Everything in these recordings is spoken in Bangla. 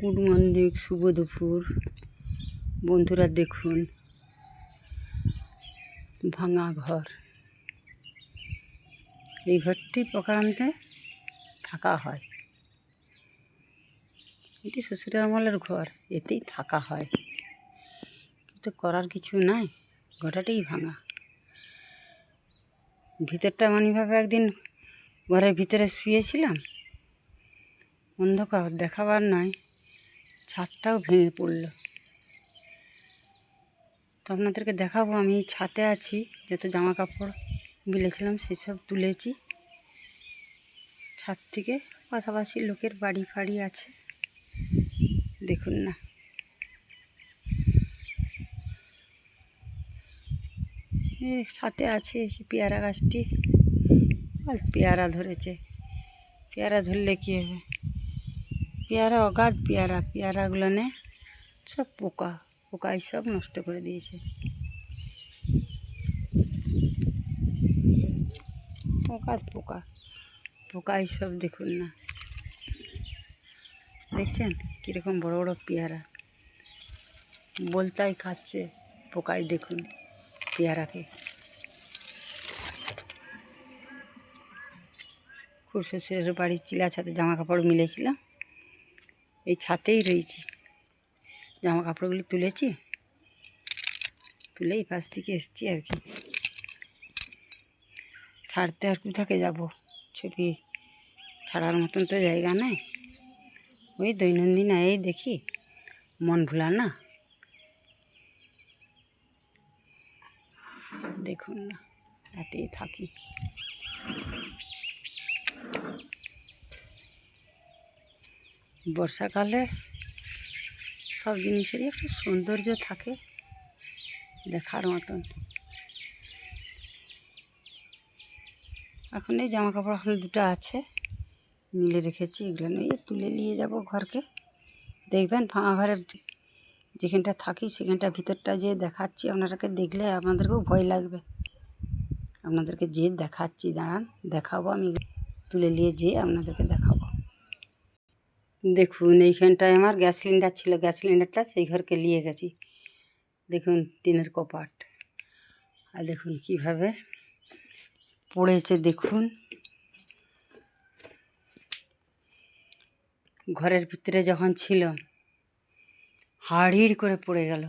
গুড মর্নিং, শুভ দুপুর বন্ধুরা। দেখুন ভাঙা ঘর। এই ঘরটি প্রকারান্তে থাকা হয়। এটি শ্বশুরের আমলের ঘর, এতেই থাকা হয়, কিন্তু করার কিছু নাই। ঘরটাই ভাঙা। ভিতরটা এমনইভাবে একদিন ঘরের ভিতরে শুয়েছিলাম, অন্ধকার দেখাবার নয়, ছাদটাও ভেঙে পড়ল। তো আপনাদেরকে দেখাবো। আমি ছাদে আছি, যত জামা কাপড় মিলেছিলাম সেসব তুলেছি ছাদ থেকে। পাশাপাশি লোকের বাড়ি ফাড়ি আছে, দেখুন না। ছাদে আছে পেয়ারা গাছটি, আর পেয়ারা ধরেছে। পেয়ারা ধরলে কী হবে? পেয়ারা অগাধ পেয়ারা, পেয়ারাগুলো নে সব পোকাই সব নষ্ট করে দিয়েছে। অগাধ পোকাই সব, দেখুন না। দেখছেন কীরকম বড় বড় পেয়ারা, বলতাই খাচ্ছে পোকাই। দেখুন পেয়ারাকে। খুব শ্বশুরের বাড়ির চিলা ছাদে জামা কাপড় মিলেছিলাম, এই ছাতেই রয়েছি। জামা কাপড়গুলি তুলেছি, তুলে এই পাশ থেকে এসছি আর কি। ছাড়তে আর কোথাকে যাব? ছবি ছাড়ার মতন তো জায়গা নেই। ওই দৈনন্দিন এই দেখি, মন ভোলা না। দেখুন না, রাতেই থাকি। বর্ষাকালে সব জিনিসেরই একটা সৌন্দর্য থাকে, দেখার মতন। এখন এই জামা কাপড় এখন দুটো আছে, মিলে রেখেছি। এগুলো নিয়ে তুলে নিয়ে যাব ঘরকে। দেখবেন ভাঙা ঘরের যেখানটা থাকি সেখানটা ভিতরটা যে দেখাচ্ছি আপনাদেরকে, দেখলে আপনাদেরকেও ভয় লাগবে। আপনাদেরকে যে দেখাচ্ছি, দাঁড়ান দেখাবো। আমি তুলে নিয়ে যেয়ে আপনাদেরকে দেখাবো। দেখুন এইখানটায় আমার গ্যাস সিলিন্ডার ছিল, গ্যাস সিলিন্ডারটা সেই ঘরকে নিয়ে গেছি। দেখুন টিনের কপাট, আর দেখুন কিভাবে পড়েছে। দেখুন ঘরের ভিতরে যখন ছিল হাড়ির করে পড়ে গেল।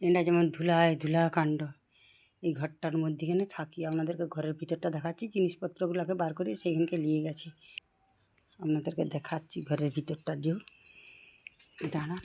এটা যেমন ধুলা কাণ্ড। এই ঘরটার মধ্যেখানে থাকি। আপনাদেরকে ঘরের ভিতরটা দেখাচ্ছি, জিনিসপত্রগুলোকে বার করে সেইখানকে নিয়ে গেছি। আপনাদেরকে দেখাচ্ছি ঘরের ভিতরটা, যেও দাঁড়ান।